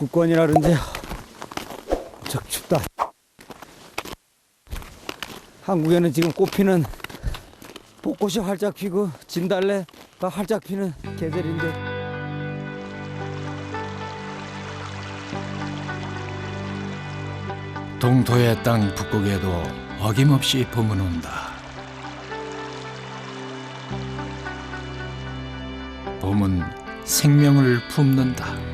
북극권이라 그런데 적 춥다. 한국에는 지금 꽃피는 벚꽃이 활짝 피고 진달래가 활짝 피는 계절인데 동토의 땅 북극에도 어김없이 봄은 온다. 봄은 생명을 품는다.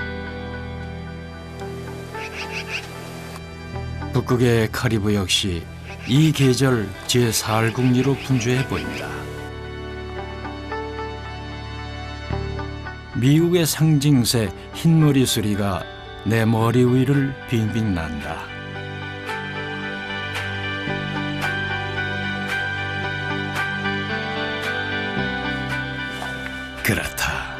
북극의 카리브 역시 이 계절 제4알궁리로 분주해 보인다. 미국의 상징새 흰머리 수리가 내 머리 위를 빙빙 난다. 그렇다.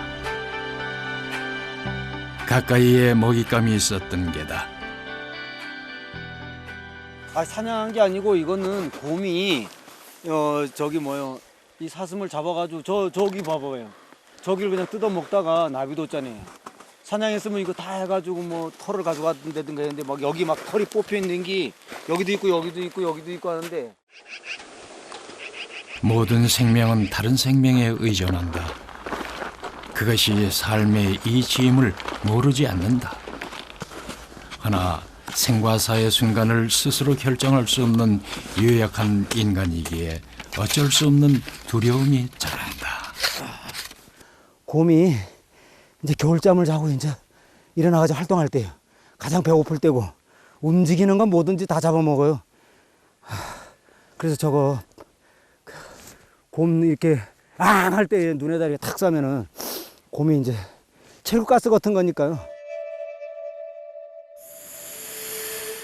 가까이에 먹잇감이 있었던 게다. 사냥한 게 아니고 이거는 곰이 저기 뭐요 이 사슴을 잡아가지고 저기 봐봐요. 저기를 그냥 뜯어 먹다가 나비뒀잖아요. 사냥했으면 이거 다 해가지고 뭐 털을 가져갔다든가 했는데 막 여기 막 털이 뽑혀 있는 게 여기도 있고 여기도 있고 여기도 있고 하는데 모든 생명은 다른 생명에 의존한다. 그것이 삶의 이 짐을 모르지 않는다. 하나 생과 사의 순간을 스스로 결정할 수 없는 유약한 인간이기에 어쩔 수 없는 두려움이 자란다. 곰이 이제 겨울잠을 자고 이제 일어나가지고 활동할 때예요. 가장 배고플 때고 움직이는 건 뭐든지 다 잡아먹어요. 그래서 저거 곰 이렇게 앙 할 때 눈에다 이렇게 탁 쏴면은 곰이 이제 체육가스 같은 거니까요.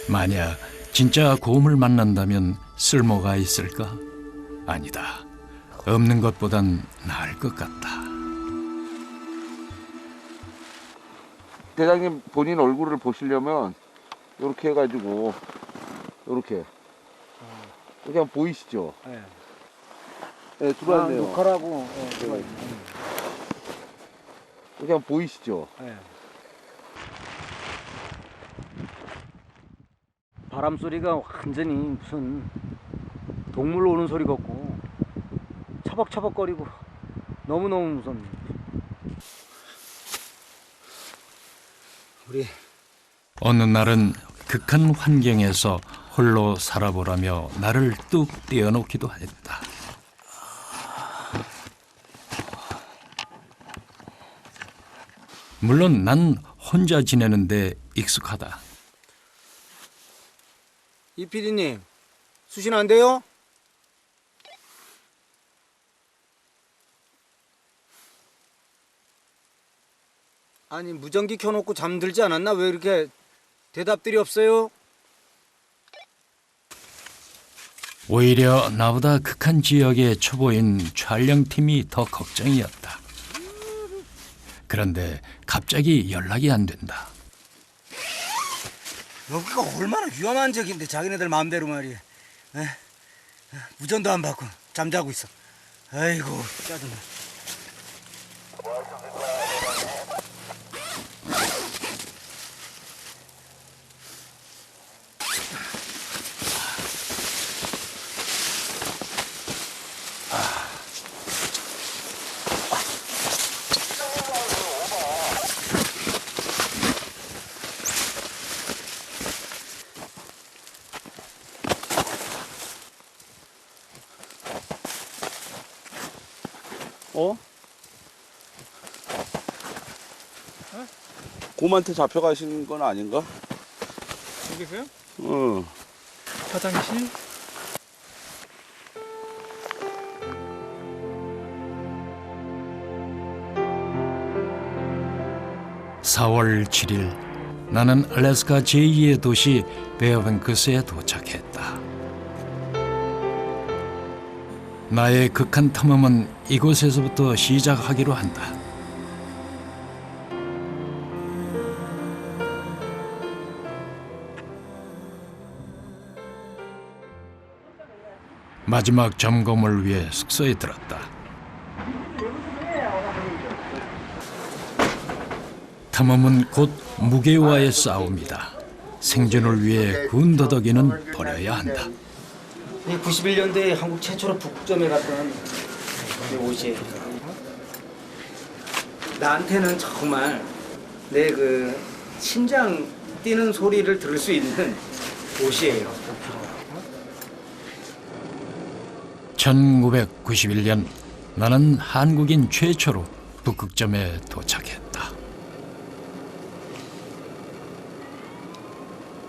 만약 진짜 곰을 만난다면 쓸모가 있을까? 아니다. 없는 것보단 나을 것 같다. 대장님 본인 얼굴을 보시려면 이렇게 해가지고 이렇게 그냥 보이시죠? 네. 네, 들어왔네요. 녹화라고. 그냥 보이시죠? 네. 바람 소리가 완전히 무슨 동물 오는 소리 같고 처벅처벅거리고 너무너무 무섭네요. 우리 어느 날은 극한 환경에서 홀로 살아보라며 나를 뚝 떼어놓기도 했다. 물론 난 혼자 지내는데 익숙하다. 이 PD님 수신 안 돼요? 아니 무전기 켜놓고 잠들지 않았나? 왜 이렇게 대답들이 없어요? 오히려 나보다 극한 지역의 초보인 촬영팀이 더 걱정이었다. 그런데 갑자기 연락이 안 된다. 여기가 얼마나 위험한 지역인데 자기네들 마음대로 말이야. 무전도 안 받고 잠자고 있어. 아이고 짜증나. 곰한테 잡혀가신 건 아닌가? 여기서요? 응. 화장실? (4월 7일) 나는 알래스카 제2의 도시 베어뱅크스에 도착했다. 나의 극한 탐험은 이곳에서부터 시작하기로 한다. 마지막 점검을 위해 숙소에 들었다. 탐험은 곧 무게와의 싸움이다. 생존을 위해 군더더기는 버려야 한다. 91년도에 한국 최초로 북극점에 갔던 옷이에요. 나한테는 정말 내 그 심장 뛰는 소리를 들을 수 있는 옷이에요. 1991년 나는 한국인 최초로 북극점에 도착했다.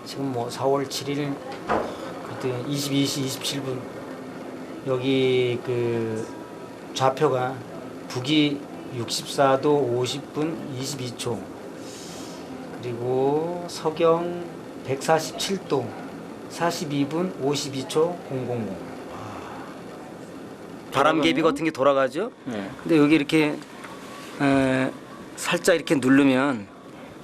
지금 뭐 4월 7일 그때 22시 27분 여기 그 좌표가 북위 64도 50분 22초 그리고 서경 147도 42분 52초 000 바람개비 같은 게 돌아가죠? 네. 근데 여기 이렇게 살짝 이렇게 누르면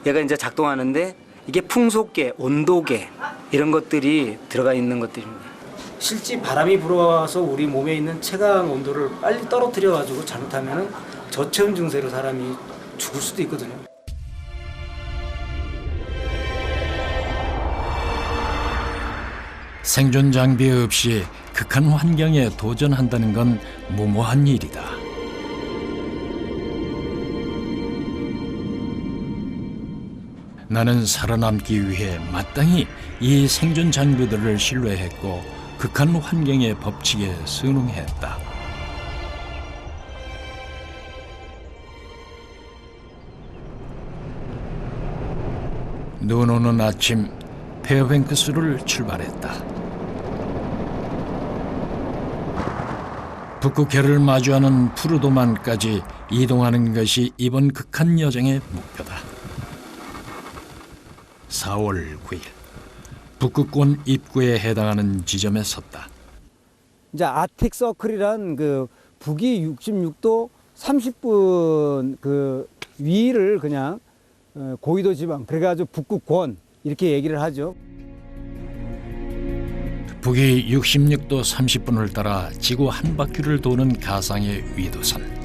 얘가 이제 작동하는데 이게 풍속계, 온도계 이런 것들이 들어가 있는 것들입니다. 실제 바람이 불어와서 우리 몸에 있는 체감 온도를 빨리 떨어뜨려 가지고 잘못하면은 저체온 증세로 사람이 죽을 수도 있거든요. 생존 장비 없이 극한 환경에 도전한다는 건 무모한 일이다. 나는 살아남기 위해 마땅히 이 생존 장비들을 신뢰했고 극한 환경의 법칙에 순응했다. 눈 오는 아침 페어뱅크스를 출발했다. 북극해를 마주하는 푸르도만까지 이동하는 것이 이번 극한 여정의 목표다. 4월 9일 북극권 입구에 해당하는 지점에 섰다. 이제 아틱 서클이란 그 북위 66도 30분 그 위를 그냥 고위도 지방 그래가지고 북극권 이렇게 얘기를 하죠. 북위 66도 30분을 따라 지구 한 바퀴를 도는 가상의 위도선.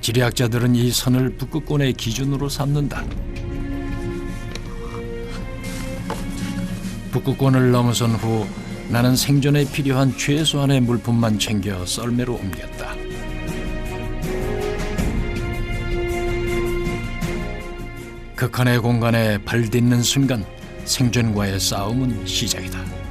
지리학자들은 이 선을 북극권의 기준으로 삼는다. 북극권을 넘어선 후 나는 생존에 필요한 최소한의 물품만 챙겨 썰매로 옮겼다. 극한의 공간에 발 딛는 순간 생존과의 싸움은 시작이다.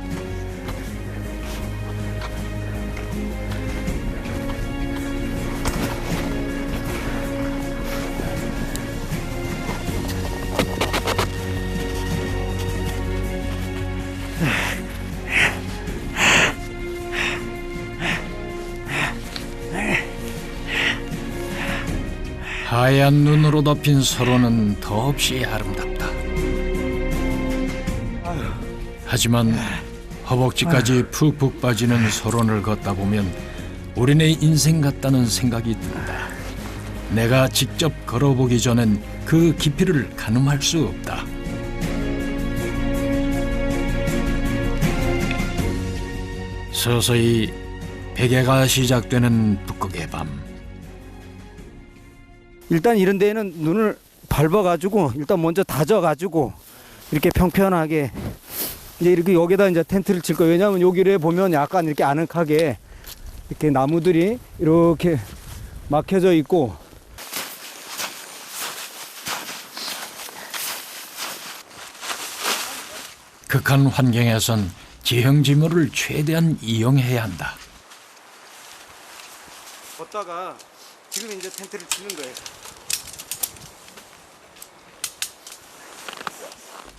하얀 눈으로 덮인 서로는 더없이 아름답다. 하지만 허벅지까지 푹푹 빠지는 서론을 걷다 보면 우리네 인생 같다는 생각이 든다. 내가 직접 걸어보기 전엔 그 깊이를 가늠할 수 없다. 서서히 베개가 시작되는 북극의 밤. 일단 이런 데에는 눈을 밟아가지고 일단 먼저 다져가지고 이렇게 평평하게 이제 이렇게 여기다 이제 텐트를 칠 거예요. 왜냐하면 여기를 보면 약간 이렇게 아늑하게 이렇게 나무들이 이렇게 막혀져 있고 극한 환경에선 지형지물을 최대한 이용해야 한다. 걷다가 지금 이제 텐트를 치는 거예요.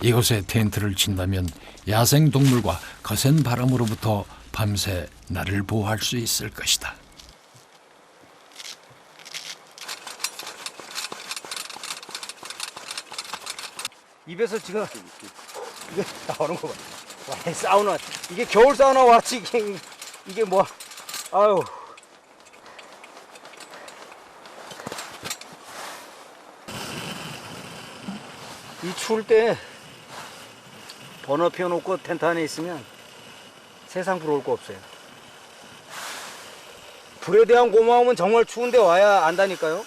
이곳에 텐트를 친다면 야생 동물과 거센 바람으로부터 밤새 나를 보호할 수 있을 것이다. 입에서 지금 이게 나오는 거 봐. 와, 이 사우나 이게 겨울 사우나 왔지 이게 뭐 아유. 이 추울 때 버너 피워놓고 텐트 안에 있으면 세상 부러울 거 없어요. 불에 대한 고마움은 정말 추운데 와야 안다니까요.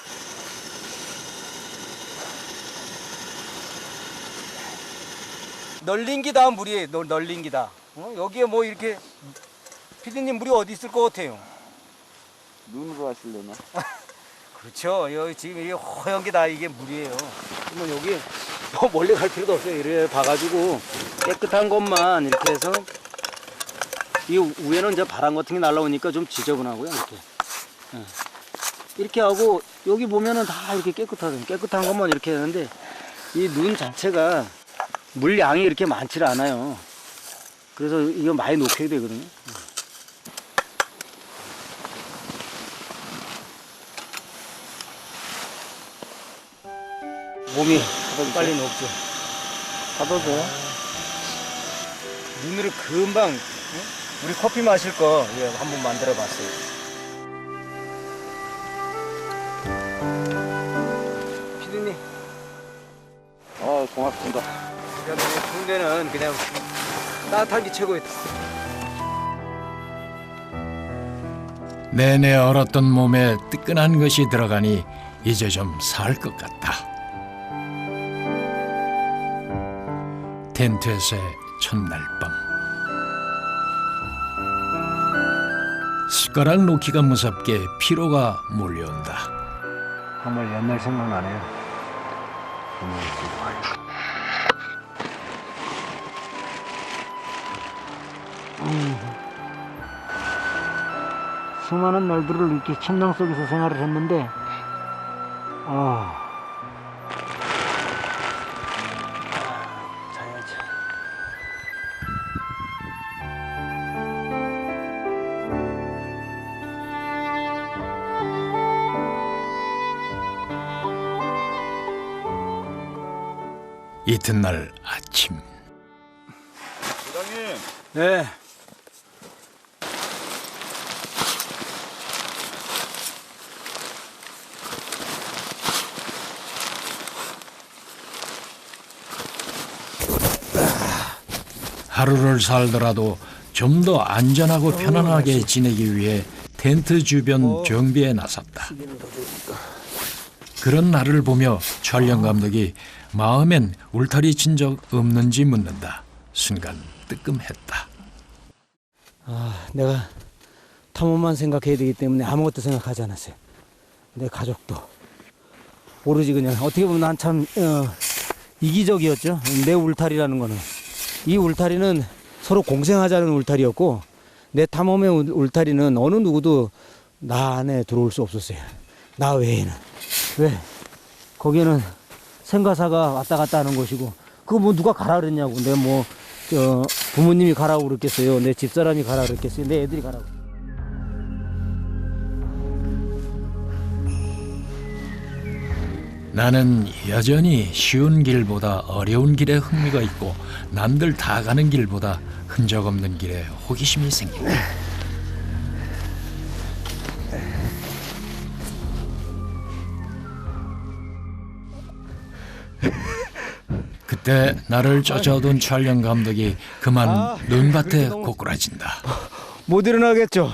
널린 기다 물이에요. 널린 기다. 여기에 뭐 이렇게 피디님 물이 어디 있을 것 같아요? 눈으로 하실려나? 그렇죠. 여기 지금 이게 허연 게 다 이게 물이에요. 그러면 여기 더 멀리 갈 필요도 없어요. 이래 봐가지고 깨끗한 것만 이렇게 해서 이 위에는 이제 바람 같은 게 날라오니까 좀 지저분하고요. 이렇게. 예. 이렇게 하고 여기 보면은 다 이렇게 깨끗한 것만 이렇게 하는데 이 눈 자체가 물 양이 이렇게 많지 않아요. 그래서 이거 많이 녹여야 되거든요. 몸이 빨리 녹죠. 사도 돼요? 눈으로 금방 우리 커피 마실 거 한번 만들어 봤어요. 피디님, 고맙습니다. 추운 데는 그냥 따뜻한 게 최고예요. 내내 얼었던 몸에 뜨끈한 것이 들어가니 이제 좀 살 것 같다. 텐트에서의 첫날 밤. 숟가락 놓기가 무섭게 피로가 몰려온다. 정말 옛날 생각나네요. 수많은 날들을 이렇게 침낭 속에서 생활을 했는데, 자야지. 이튿날 아침. 부장님. 네. 하루를 살더라도 좀 더 안전하고 편안하게 지내기 위해 텐트 주변 정비에 나섰다. 그런 나를 보며 촬영 감독이 마음엔 울타리 친 적 없는지 묻는다. 순간 뜨끔했다. 내가 탐험만 생각해야 되기 때문에 아무것도 생각하지 않았어요. 내 가족도 오로지 그냥 어떻게 보면 난 참 이기적이었죠. 내 울타리라는 거는 이 울타리는 서로 공생하자는 울타리였고 내 탐험의 울타리는 어느 누구도 나 안에 들어올 수 없었어요. 나 외에는. 왜? 거기는 생가사가 왔다 갔다 하는 곳이고 그거 뭐 누가 가라 그랬냐고. 내가 뭐 부모님이 가라고 그랬겠어요. 내 집사람이 가라 그랬겠어요. 내 애들이 가라고. 나는 여전히 쉬운 길보다 어려운 길에 흥미가 있고 남들 다 가는 길보다 흔적 없는 길에 호기심이 생긴다. 그때 나를 쫓아오던 촬영 감독이 그만 눈밭에 고꾸라진다. 못 일어나겠죠.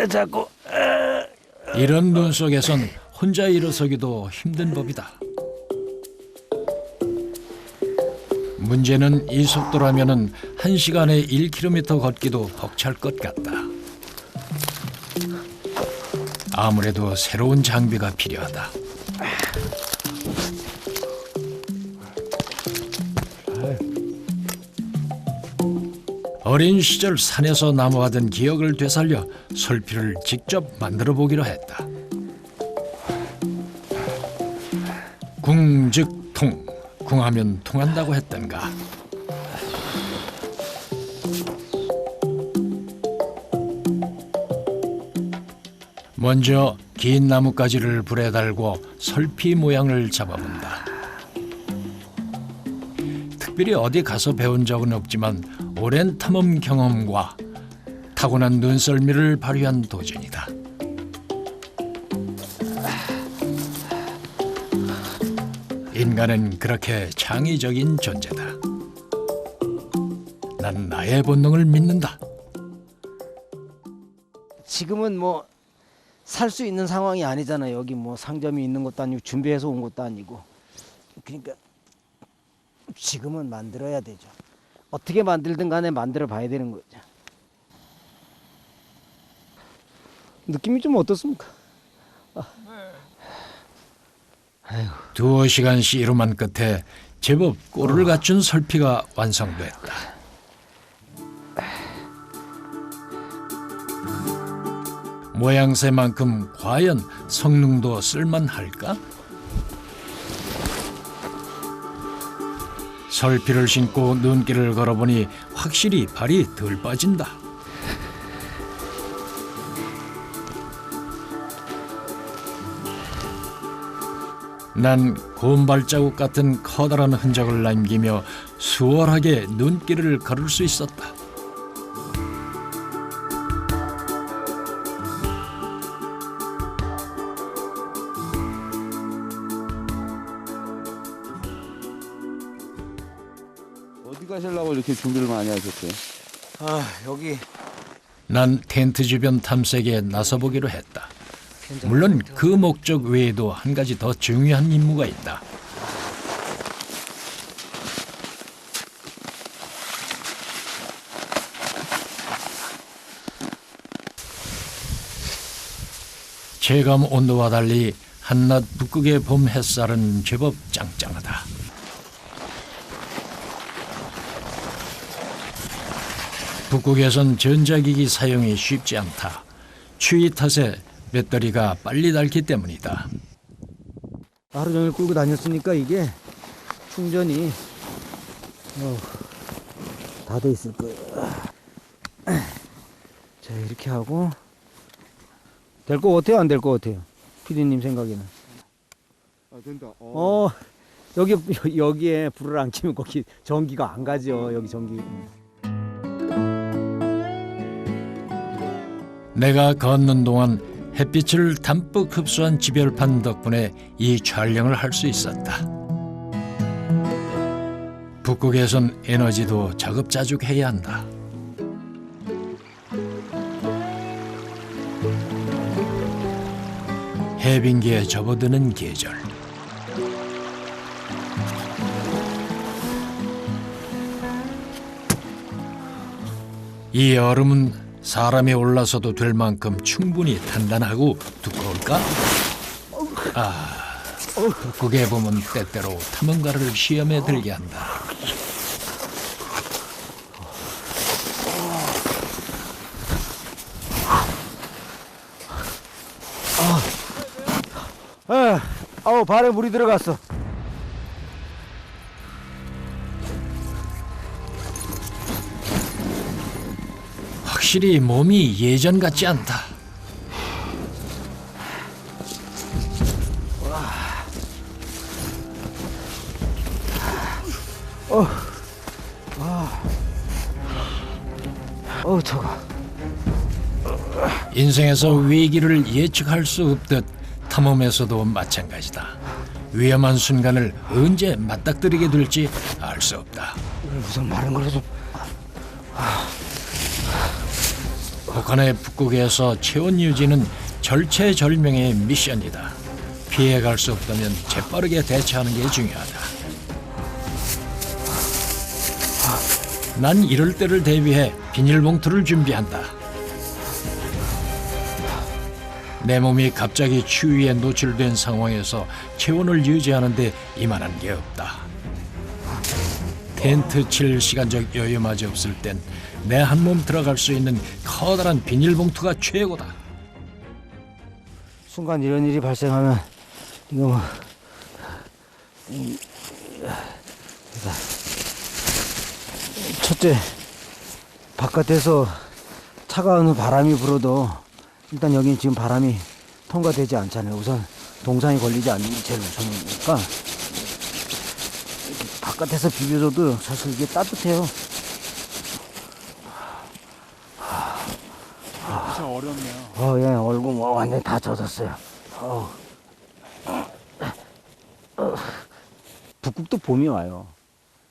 자꾸 이런 눈 속에선 혼자 일어서기도 힘든 법이다. 문제는 이 속도라면은 1시간에 1km 걷기도 벅찰 것 같다. 아무래도 새로운 장비가 필요하다. 어린 시절 산에서 나무하던 기억을 되살려 설피를 직접 만들어 보기로 했다. 궁 즉 통, 궁하면 통한다고 했던가. 먼저 긴 나뭇가지를 불에 달고 설피 모양을 잡아본다. 특별히 어디 가서 배운 적은 없지만 오랜 탐험 경험과 타고난 눈썰미를 발휘한 도전이다. 인간은 그렇게 창의적인 존재다. 난 나의 본능을 믿는다. 지금은 뭐 살 수 있는 상황이 아니잖아요. 여기 뭐 상점이 있는 것도 아니고 준비해서 온 것도 아니고 그러니까 지금은 만들어야 되죠. 어떻게 만들든 간에 만들어 봐야 되는 거죠. 느낌이 좀 어떻습니까? 두어 시간 씨름한 끝에 제법 꼴을 갖춘 설피가 완성됐다. 모양새만큼 과연 성능도 쓸만할까? 설피를 신고 눈길을 걸어보니 확실히 발이 덜 빠진다. 난 고운 발자국 같은 커다란 흔적을 남기며 수월하게 눈길을 걸을 수 있었다. 어디 가시려고 이렇게 준비를 많이 하셨어요? 여기 난 텐트 주변 탐색에 나서보기로 했다. 물론 그 목적 외에도 한 가지 더 중요한 임무가 있다. 체감 온도와 달리 한낮 북극의 봄 햇살은 제법 짱짱하다. 북극에선 전자기기 사용이 쉽지 않다. 추위 탓에 배터리가 빨리 닳기 때문이다. 하루 종일 끌고 다녔으니까 이게 충전이 다 돼 있을 거예요. 자, 이렇게 하고 될 거 같아요, 안 될 거 같아요? 피디님 생각에는. 된다. 여기에 불을 안 켜면 거기 전기가 안 가죠. 여기 전기. 내가 걷는 동안 햇빛을 담뿍 흡수한 지별판 덕분에 이 촬영을 할 수 있었다. 북극에선 에너지도 자급자족해야 한다. 해빙기에 접어드는 계절. 이 얼음은 사람이 올라서도 될 만큼 충분히 단단하고 두꺼울까? 북극에 보면 때때로 탐험가를 시험에 들게 한다. 발에 물이 들어갔어. 확실히 몸이 예전 같지 않다. 차가. 인생에서 위기를 예측할 수 없듯 탐험에서도 마찬가지다. 위험한 순간을 언제 맞닥뜨리게 될지 알 수 없다. 우선 마른 걸로 좀. 북한의 북극에서 체온 유지는 절체절명의 미션이다. 피해갈 수 없다면 재빠르게 대처하는 게 중요하다. 난 이럴 때를 대비해 비닐봉투를 준비한다. 내 몸이 갑자기 추위에 노출된 상황에서 체온을 유지하는 데 이만한 게 없다. 텐트 칠 시간적 여유마저 없을 땐 내 한 몸 들어갈 수 있는 커다란 비닐봉투가 최고다. 순간 이런 일이 발생하면 이거 뭐 첫째, 바깥에서 차가운 바람이 불어도 일단 여기는 지금 바람이 통과되지 않잖아요. 우선 동상이 걸리지 않는 게 제일 우선이니까 바깥에서 비벼줘도 사실 이게 따뜻해요. 진짜 어렵네요. 예, 얼굴 뭐 완전히 다 젖었어요. 북극도 봄이 와요.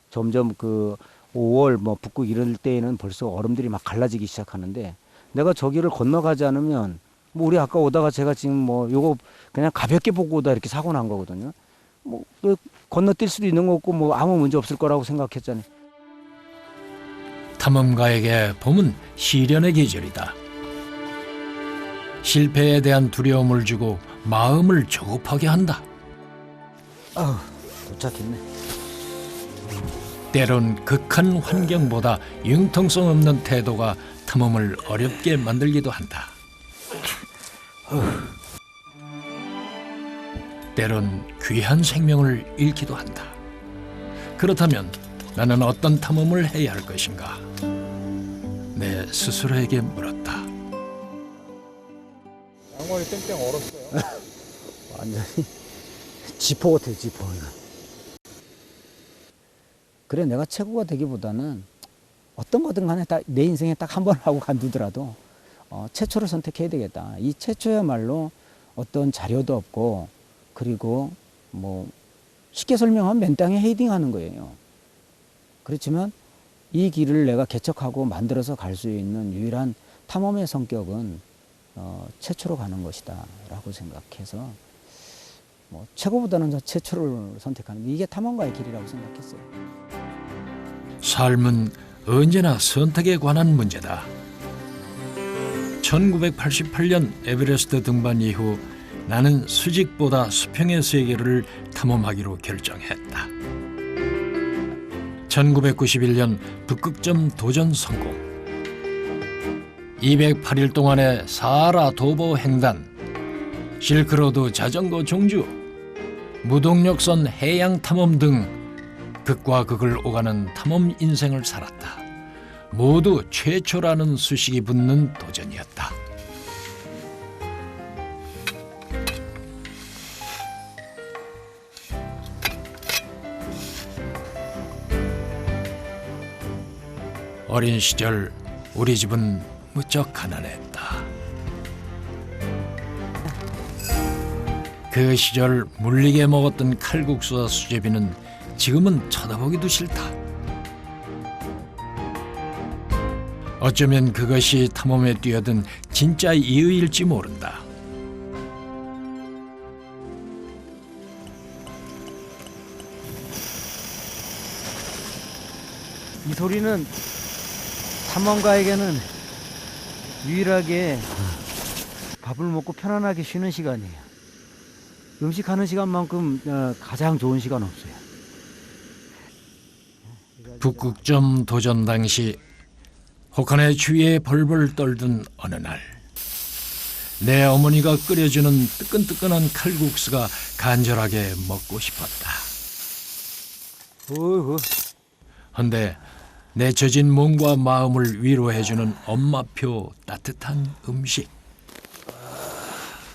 점점 그 5월 뭐 북극 이럴 때에는 벌써 얼음들이 막 갈라지기 시작하는데, 내가 저기를 건너가지 않으면 뭐 우리 아까 오다가 제가 지금 뭐 요거 그냥 가볍게 보고 오다 이렇게 사고 난 거거든요. 뭐 건너뛸 수도 있는 거고 뭐 아무 문제 없을 거라고 생각했잖아요. 탐험가에게 봄은 시련의 계절이다. 실패에 대한 두려움을 주고 마음을 조급하게 한다. 아우, 도착했네. 때론 극한 환경보다 융통성 없는 태도가 탐험을 어렵게 만들기도 한다. 때론 귀한 생명을 잃기도 한다. 그렇다면 나는 어떤 탐험을 해야 할 것인가? 내 스스로에게 물었다. 양말이 땡땡 얼었어요. 완전히 지포 같아요, 지포. 이거. 그래, 내가 최고가 되기보다는 어떤 거든 간에 내 인생에 딱 한 번 하고 간두더라도 최초를 선택해야 되겠다. 이 최초야말로 어떤 자료도 없고, 그리고 뭐 쉽게 설명하면 맨 땅에 헤딩하는 거예요. 그렇지만 이 길을 내가 개척하고 만들어서 갈 수 있는 유일한 탐험의 성격은 최초로 가는 것이다 라고 생각해서 뭐 최고보다는 저 최초를 선택하는 게 이게 탐험가의 길이라고 생각했어요. 삶은 언제나 선택에 관한 문제다. 1988년 에베레스트 등반 이후 나는 수직보다 수평의 세계를 탐험하기로 결정했다. 1991년 북극점 도전 성공. 208일 동안의 사하라 도보 횡단, 실크로드 자전거 종주, 무동력선 해양 탐험 등 극과 극을 오가는 탐험 인생을 살았다. 모두 최초라는 수식이 붙는 도전이었다. 어린 시절 우리 집은 무척 가난했다. 그 시절 물리게 먹었던 칼국수와 수제비는 지금은 쳐다보기도 싫다. 어쩌면 그것이 탐험에 뛰어든 진짜 이유일지 모른다. 이 소리는 탐험가에게는 유일하게 밥을 먹고 편안하게 쉬는 시간이에요. 음식하는 시간만큼 가장 좋은 시간 없어요. 북극점 도전 당시 혹한의 추위에 벌벌 떨던 어느 날, 내 어머니가 끓여주는 뜨끈뜨끈한 칼국수가 간절하게 먹고 싶었다. 헌데 내 젖은 몸과 마음을 위로해주는 엄마표 따뜻한 음식.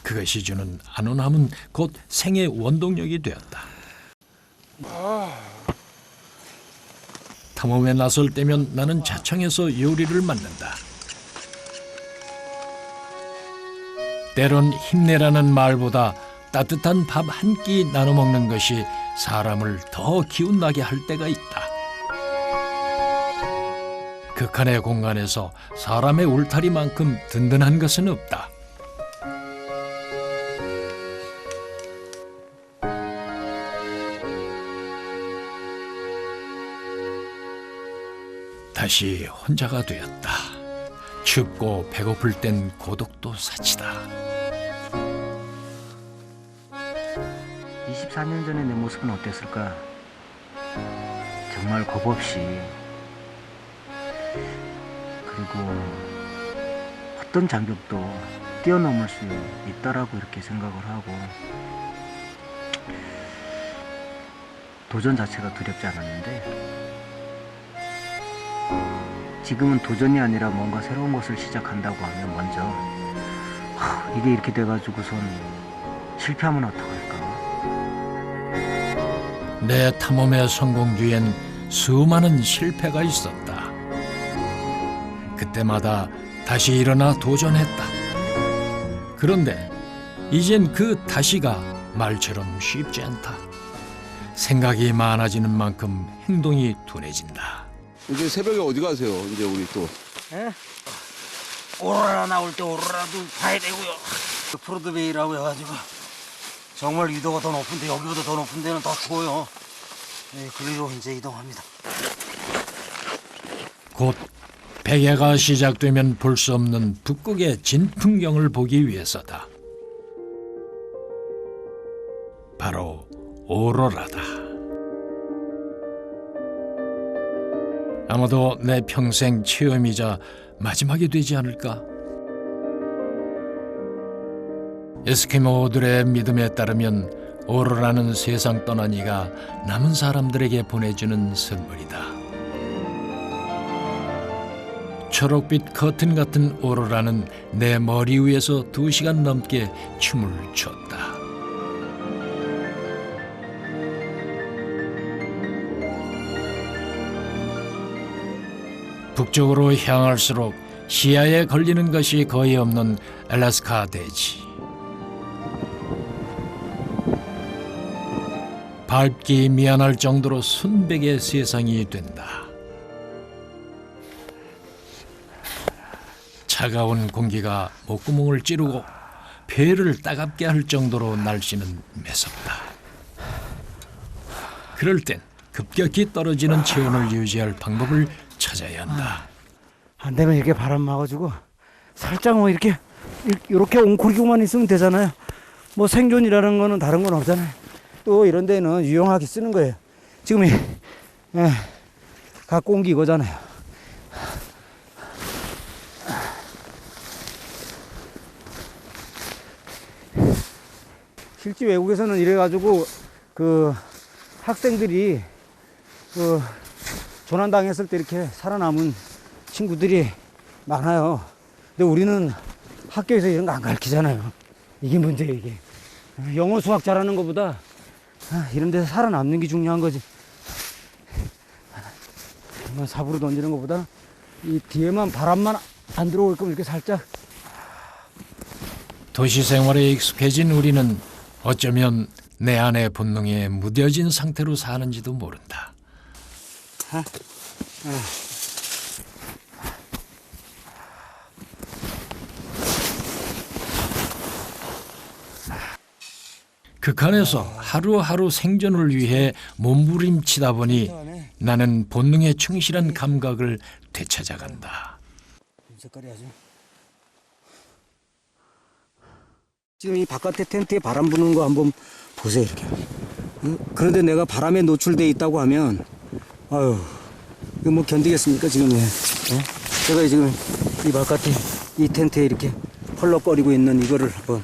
그것이 주는 안온함은 곧 생의 원동력이 되었다. 탐험에 나설 때면 나는 자청해서 요리를 만든다. 때론 힘내라는 말보다 따뜻한 밥 한 끼 나눠 먹는 것이 사람을 더 기운나게 할 때가 있다. 극한의 공간에서 사람의 울타리만큼 든든한 것은 없다. 다시 혼자가 되었다. 춥고 배고플 땐 고독도 사치다. 24년 전에 내 모습은 어땠을까? 정말 겁 없이, 그리고 어떤 장벽도 뛰어넘을 수 있다라고 이렇게 생각을 하고, 도전 자체가 두렵지 않았는데 지금은 도전이 아니라 뭔가 새로운 것을 시작한다고 하면 먼저 이게 이렇게 돼가지고선 실패하면 어떡할까? 내 탐험의 성공 뒤엔 수많은 실패가 있었다. 그때마다 다시 일어나 도전했다. 그런데 이젠 그 다시가 말처럼 쉽지 않다. 생각이 많아지는 만큼 행동이 둔해진다. 이제 새벽에 어디 가세요? 이제 우리 또. 예? 오로라 나올 때 오로라도 봐야 되고요. 브로드웨이라고 해가지고 정말 위도가 더 높은데 여기보다 더 높은 데는 더 추워요. 네, 그리로 이제 이동합니다. 곧 백야가 시작되면 볼 수 없는 북극의 진풍경을 보기 위해서다. 바로 오로라다. 아마도 내 평생 체험이자 마지막이 되지 않을까? 에스키모들의 믿음에 따르면 오로라는 세상 떠난 이가 남은 사람들에게 보내주는 선물이다. 초록빛 커튼 같은 오로라는 내 머리 위에서 2시간 넘게 춤을 췄다. 북쪽으로 향할수록 시야에 걸리는 것이 거의 없는 알래스카 대지. 밟기 미안할 정도로 순백의 세상이 된다. 차가운 공기가 목구멍을 찌르고 폐를 따갑게 할 정도로 날씨는 매섭다. 그럴 땐 급격히 떨어지는 체온을 유지할 방법을 찾아야 한다. 안 되면 이렇게 바람 막아주고 살짝 뭐 이렇게 웅크리고만 있으면 되잖아요. 뭐 생존이라는 거는 다른 건 없잖아요. 또 이런 데는 유용하게 쓰는 거예요. 지금 갖고 온 게 이거잖아요. 실제 외국에서는 이래가지고 그 학생들이 그 조난당했을 때 이렇게 살아남은 친구들이 많아요. 근데 우리는 학교에서 이런 거 안 가르치잖아요. 이게 문제예요, 이게. 영어 수학 잘하는 것보다 이런 데서 살아남는 게 중요한 거지. 삽으로 던지는 것보다 이 뒤에만 바람만 안 들어올 거면 이렇게 살짝. 도시 생활에 익숙해진 우리는 어쩌면 내 안의 본능에 무뎌진 상태로 사는지도 모른다. 극한에서 하루하루 생존을 위해 몸부림치다 보니 나는 본능에 충실한 감각을 되찾아간다. 색깔이 아주. 지금 이 바깥에 텐트에 바람 부는 거 한번 보세요, 이렇게. 그런데 내가 바람에 노출돼 있다고 하면, 아유, 이거 뭐 견디겠습니까, 지금? 제가 지금 이 바깥에 이 텐트에 이렇게 펄럭거리고 있는 이거를 한번.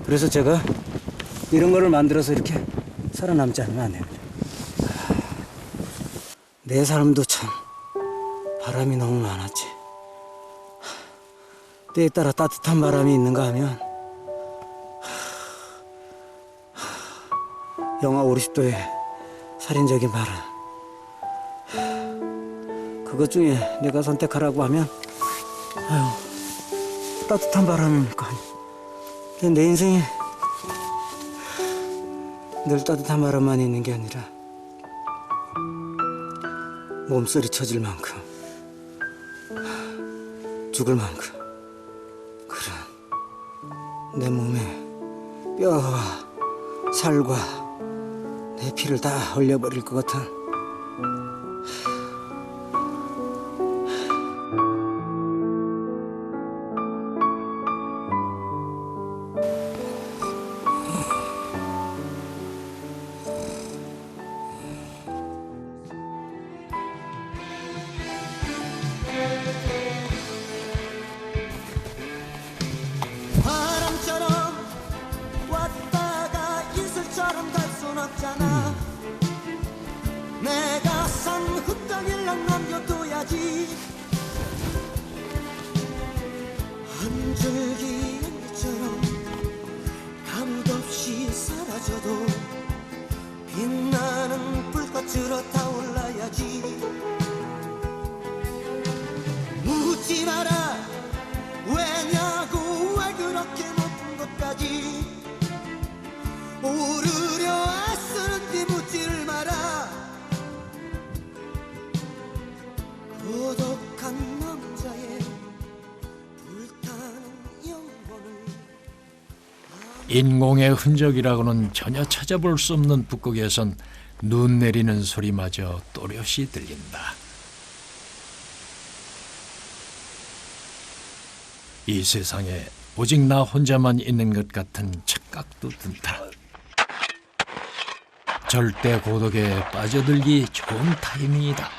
그래서 제가 이런 거를 만들어서 이렇게 살아남지 않으면 안 됩니다. 내 삶도 참 바람이 너무 많았지. 때에 따라 따뜻한 바람이 있는가 하면 영하 50도의 살인적인 바람. 그것 중에 내가 선택하라고 하면 따뜻한 바람입니까? 내 인생에 늘 따뜻한 바람만 있는 게 아니라 몸소리 쳐질 만큼 죽을 만큼 그런 내 몸에 뼈와 살과 내 피를 다 흘려버릴 것 같은 바람처럼 왔다가 이슬처럼 갈 순 없잖아. 내가 산 흙덩이랑 남겨둬야지. 한 줄기 연기처럼 아무도 없이 사라져도 빛나는 불꽃으로 타올라야지. 묻지 마라 왜냐고, 왜 그렇게 높은 곳까지 오르려 애쓰는지 묻지를 마라. 고독한 남자의 불타는 영혼을 인공의 흔적이라고는 전혀 찾아볼 수 없는 북극에선 눈 내리는 소리마저 또렷이 들린다. 이 세상에 오직 나 혼자만 있는 것 같은 착각도 든다. 절대 고독에 빠져들기 좋은 타이밍이다.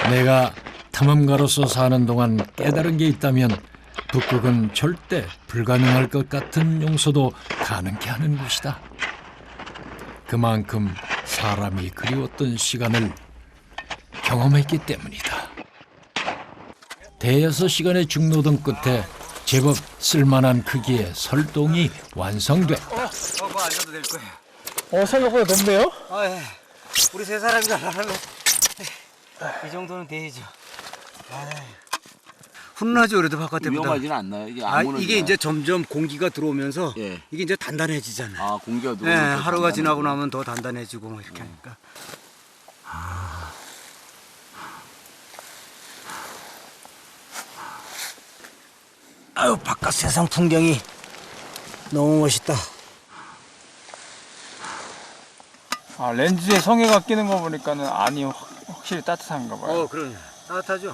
내가 탐험가로서 사는 동안 깨달은 게 있다면 북극은 절대 불가능할 것 같은 용서도 가능케 하는 곳이다. 그만큼 사람이 그리웠던 시간을 경험했기 때문이다. 대여섯 시간의 중노동 끝에 제법 쓸만한 크기의 설동이 완성됐다. 그거 앉아도 될 거예요. 생각보다 높네요? 아, 예. 우리 세 사람이 가려면 이 정도는 돼야죠. 훈훈하죠, 그래도 바깥에보다. 위험하지는 않나요? 이게 아, 안 무너지나요? 이게 이제 점점 공기가 들어오면서 예. 이게 이제 단단해지잖아요. 아, 공기가 네, 들어오면 더 하루가 단단해지고. 지나고 나면 더 단단해지고 뭐 이렇게 하니까. 아유, 바깥 세상 풍경이 너무 멋있다. 아, 렌즈에 성에가 끼는 거 보니까는 안이 확실히 따뜻한가 봐요. 그러네. 따뜻하죠?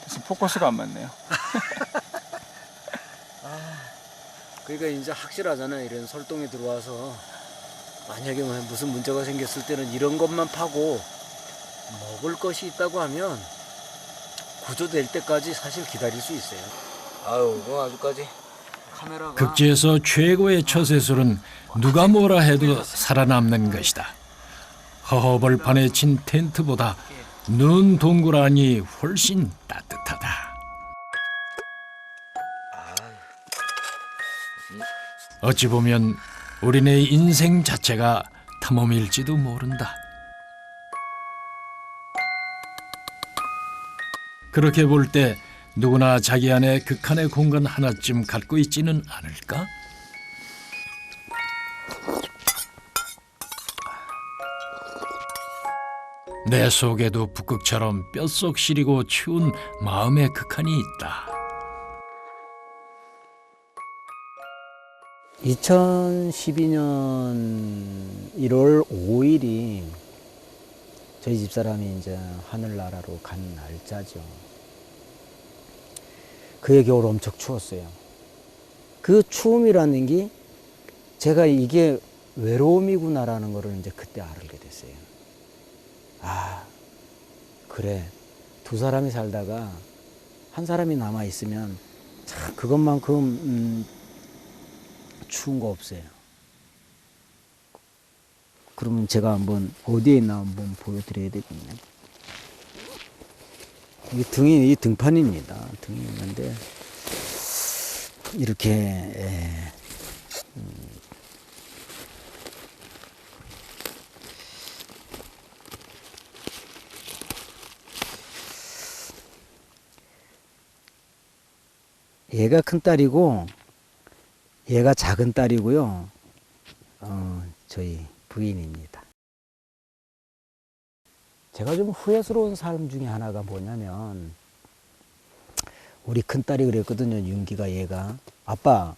그래서 포커스가 안 맞네요. 그러니까 이제 확실하잖아요. 이런 설동이 들어와서 만약에 무슨 문제가 생겼을 때는 이런 것만 파고 먹을 것이 있다고 하면 구조될 때까지 사실 기다릴 수 있어요. 아유, 그 아주까지 카메라가 극지에서 최고의 처세술은 누가 뭐라 해도 살아남는 것이다. 허허벌판에 친 텐트보다 눈 동그라니 훨씬 따뜻하다. 어찌 보면 우리네 인생 자체가 탐험일지도 모른다. 그렇게 볼 때 누구나 자기 안에 극한의 공간 하나쯤 갖고 있지는 않을까? 내 속에도 북극처럼 뼛속 시리고 추운 마음의 극한이 있다. 2012년 1월 5일이 저희 집사람이 이제 하늘나라로 간 날짜죠. 그해 겨울 엄청 추웠어요. 그 추움이라는 게 제가 이게 외로움이구나라는 거를 이제 그때 알게 됐어요. 아, 그래. 두 사람이 살다가 한 사람이 남아 있으면 참 그것만큼 추운 거 없어요. 그러면 제가 한번 어디에 있나 한번 보여드려야 되겠네요. 이 등이 이 등판입니다. 등이 있는데 이렇게 얘가 큰 딸이고 얘가 작은 딸이고요. 저희 부인입니다. 제가 좀 후회스러운 삶 중에 하나가 뭐냐면 우리 큰딸이 그랬거든요. 윤기가 얘가 아빠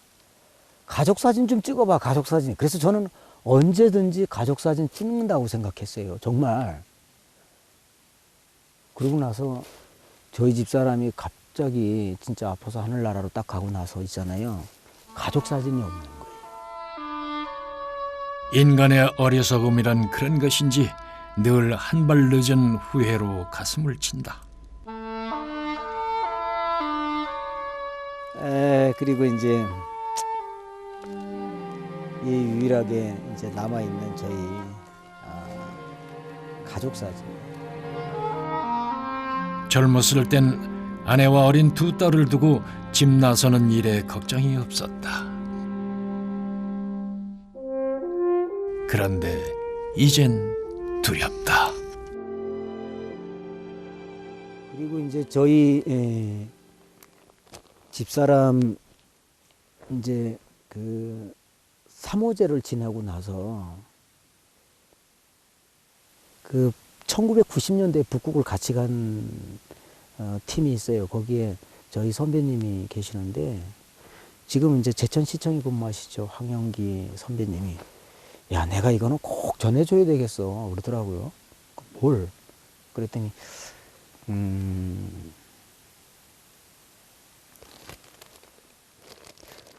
가족사진 좀 찍어봐. 가족사진. 그래서 저는 언제든지 가족사진 찍는다고 생각했어요. 정말. 그러고 나서 저희 집사람이 갑자기 진짜 아파서 하늘나라로 딱 가고 나서 있잖아요. 가족사진이 없는 거예요. 인간의 어리석음이란 그런 것인지 늘 한 발 늦은 후회로 가슴을 친다. 그리고 이제 이 유일하게 이제 남아 있는 저희 가족 사진. 젊었을 땐 아내와 어린 두 딸을 두고 집 나서는 일에 걱정이 없었다. 그런데 이젠 두렵다. 그리고 이제 저희 집사람 이제 그 3호제를 지내고 나서 그 1990년대 북극을 같이 간 팀이 있어요. 거기에 저희 선배님이 계시는데 지금 이제 제천시청에 근무하시죠. 황영기 선배님이. 야, 내가 이거는 꼭 전해줘야 되겠어. 그러더라고요. 뭘? 그랬더니,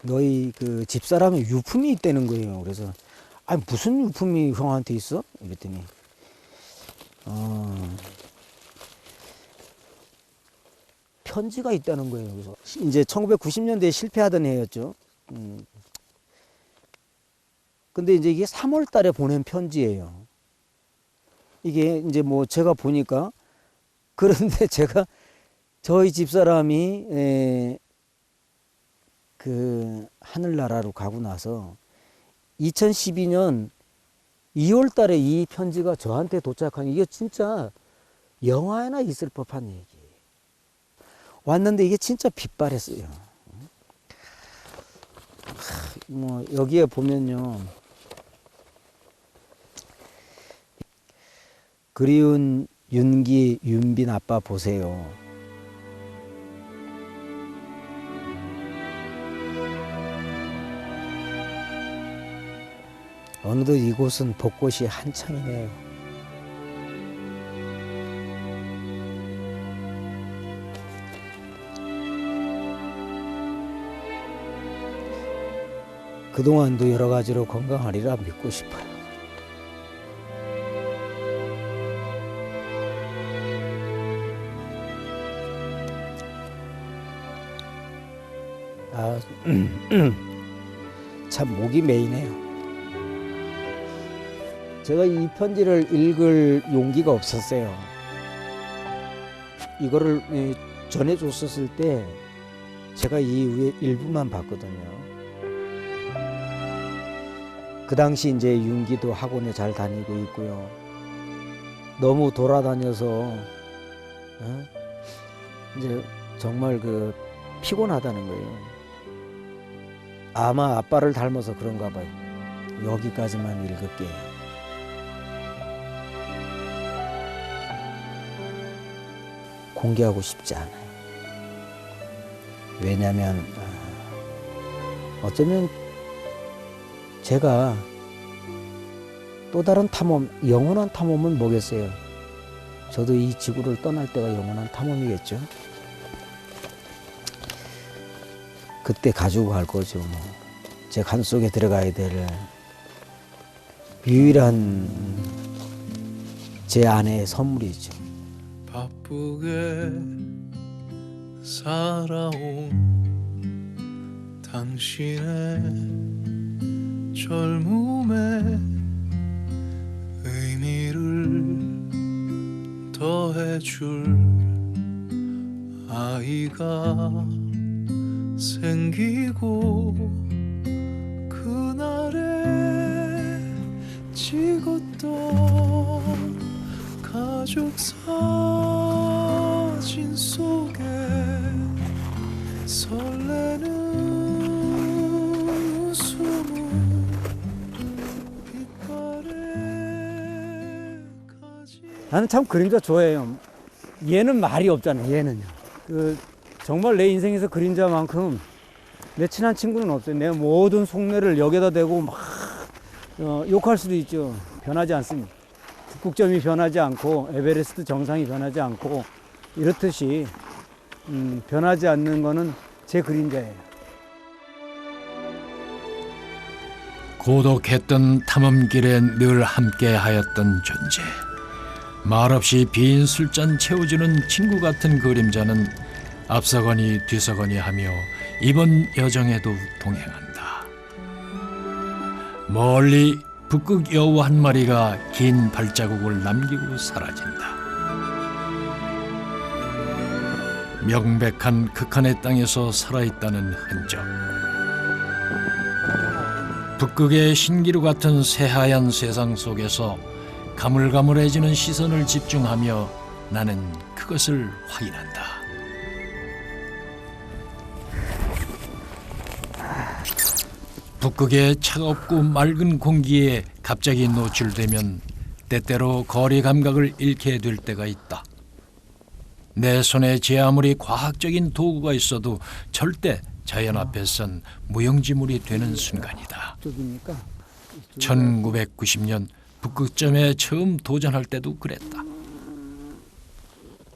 너희 그 집사람의 유품이 있다는 거예요. 그래서, 아니, 무슨 유품이 형한테 있어? 그랬더니, 편지가 있다는 거예요. 그래서 이제 1990년대에 실패하던 해였죠. 근데 이제 이게 3월 달에 보낸 편지예요. 이게 이제 뭐 제가 보니까 그런데 제가 저희 집사람이 그 하늘나라로 가고 나서 2012년 2월 달에 이 편지가 저한테 도착한 이게 진짜 영화에나 있을 법한 얘기예요. 왔는데 이게 진짜 빛발했어요. 뭐 여기에 보면요. 그리운 윤기, 윤빈 아빠 보세요. 어느덧 이곳은 벚꽃이 한창이네요. 그동안도 여러 가지로 건강하리라 믿고 싶어요. 참 목이 메이네요. 제가 이 편지를 읽을 용기가 없었어요. 이거를 전해줬었을 때 제가 이 위에 일부만 봤거든요. 그 당시 이제 윤기도 학원에 잘 다니고 있고요. 너무 돌아다녀서 이제 정말 그 피곤하다는 거예요. 아마 아빠를 닮아서 그런가 봐요. 여기까지만 읽을게요. 공개하고 싶지 않아요. 왜냐하면 어쩌면 제가 또 다른 탐험, 영원한 탐험은 뭐겠어요? 저도 이 지구를 떠날 때가 영원한 탐험이겠죠? 그때 가지고 갈 거죠. 뭐. 제 간 속에 들어가야 될 유일한 제 아내의 선물이죠. 바쁘게 살아온 당신의 젊음의 의미를 더해줄 아이가 생기고 그날에 찍었던 가족 사진 속에 설레는 웃음은 빛바래 가지. 나는 참 그림자 좋아해요. 얘는 말이 없잖아요. 얘는요. 정말 내 인생에서 그림자만큼 내 친한 친구는 없어요. 내 모든 속내를 여기다 대고 막 욕할 수도 있죠. 변하지 않습니다. 북극점이 변하지 않고 에베레스트 정상이 변하지 않고 이렇듯이 변하지 않는 거는 제 그림자예요. 고독했던 탐험길에 늘 함께하였던 존재. 말없이 빈 술잔 채워주는 친구 같은 그림자는 앞서거니 뒤서거니 하며 이번 여정에도 동행한다. 멀리 북극 여우 한 마리가 긴 발자국을 남기고 사라진다. 명백한 극한의 땅에서 살아있다는 흔적. 북극의 신기루 같은 새하얀 세상 속에서 가물가물해지는 시선을 집중하며 나는 그것을 확인한다. 북극의 차갑고 맑은 공기에 갑자기 노출되면 때때로 거리 감각을 잃게 될 때가 있다. 내 손에 제 아무리 과학적인 도구가 있어도 절대 자연 앞에선 무용지물이 되는 순간이다. 쪽이니까 1990년 북극점에 처음 도전할 때도 그랬다.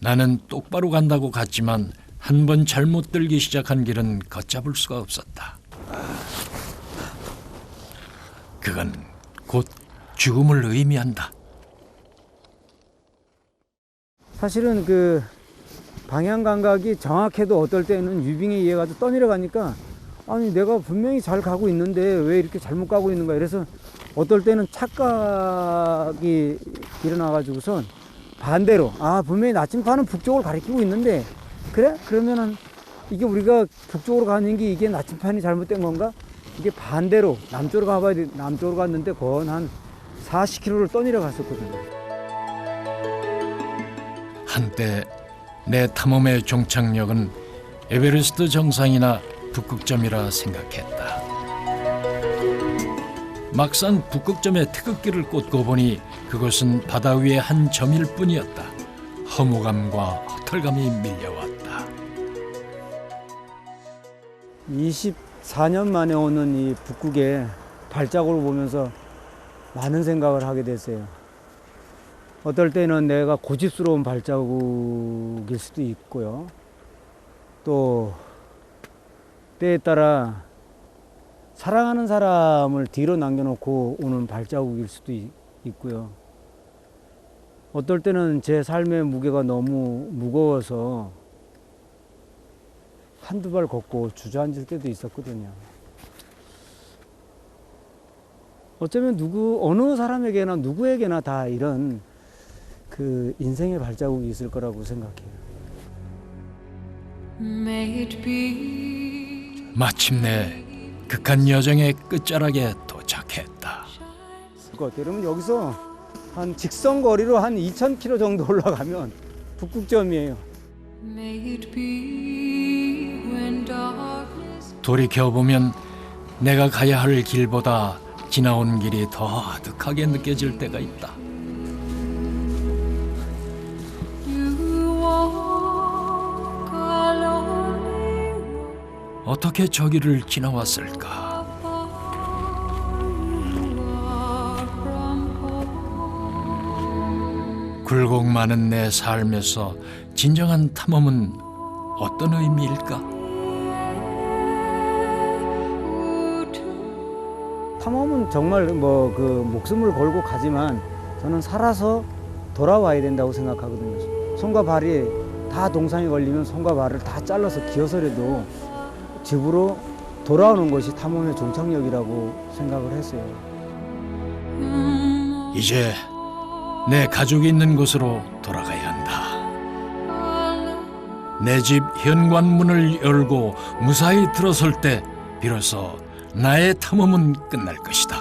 나는 똑바로 간다고 갔지만 한 번 잘못 들기 시작한 길은 걷잡을 수가 없었다. 그건 곧 죽음을 의미한다. 사실은 그 방향 감각이 정확해도 어떨 때는 유빙에 의해 가지고 떠내려 가니까 아니 내가 분명히 잘 가고 있는데 왜 이렇게 잘못 가고 있는가 이래서 어떨 때는 착각이 일어나 가지고선 반대로 분명히 나침반은 북쪽을 가리키고 있는데 그래? 그러면은 이게 우리가 북쪽으로 가는 게 이게 나침반이 잘못된 건가? 이게 반대로 남쪽으로 가봐야 돼. 남쪽으로 갔는데 거의 한 40km를 떠내려 갔었거든요. 한때 내 탐험의 종착역은 에베레스트 정상이나 북극점이라 생각했다. 막상 북극점에 태극기를 꽂고 보니 그것은 바다 위의 한 점일 뿐이었다. 허무감과 허탈감이 밀려왔다. 24년 만에 오는 이 북극의 발자국을 보면서 많은 생각을 하게 됐어요. 어떨 때는 내가 고집스러운 발자국일 수도 있고요. 또 때에 따라 사랑하는 사람을 뒤로 남겨놓고 오는 발자국일 수도 있고요. 어떨 때는 제 삶의 무게가 너무 무거워서 한두 발 걷고 주저앉을 때도 있었거든요. 어쩌면 어느 사람에게나 누구에게나 다 이런 그 인생의 발자국이 있을 거라고 생각해요. 마침내 극한 여정의 끝자락에 도착했다. 여러분 여기서 한 직선 거리로 한 2,000km 정도 올라가면 북극점이에요. 돌이켜보면 내가 가야 할 길보다 지나온 길이 더 아득하게 느껴질 때가 있다. 어떻게 저기를 지나왔을까? 굴곡 많은 내 삶에서 진정한 탐험은 어떤 의미일까? 탐험은 정말 목숨을 걸고 가지만 저는 살아서 돌아와야 된다고 생각하거든요. 손과 발이 다 동상에 걸리면 손과 발을 다 잘라서 기어서라도 집으로 돌아오는 것이 탐험의 종착역이라고 생각을 했어요. 이제 내 가족이 있는 곳으로 돌아가야 한다. 내 집 현관문을 열고 무사히 들어설 때 비로소 나의 탐험은 끝날 것이다.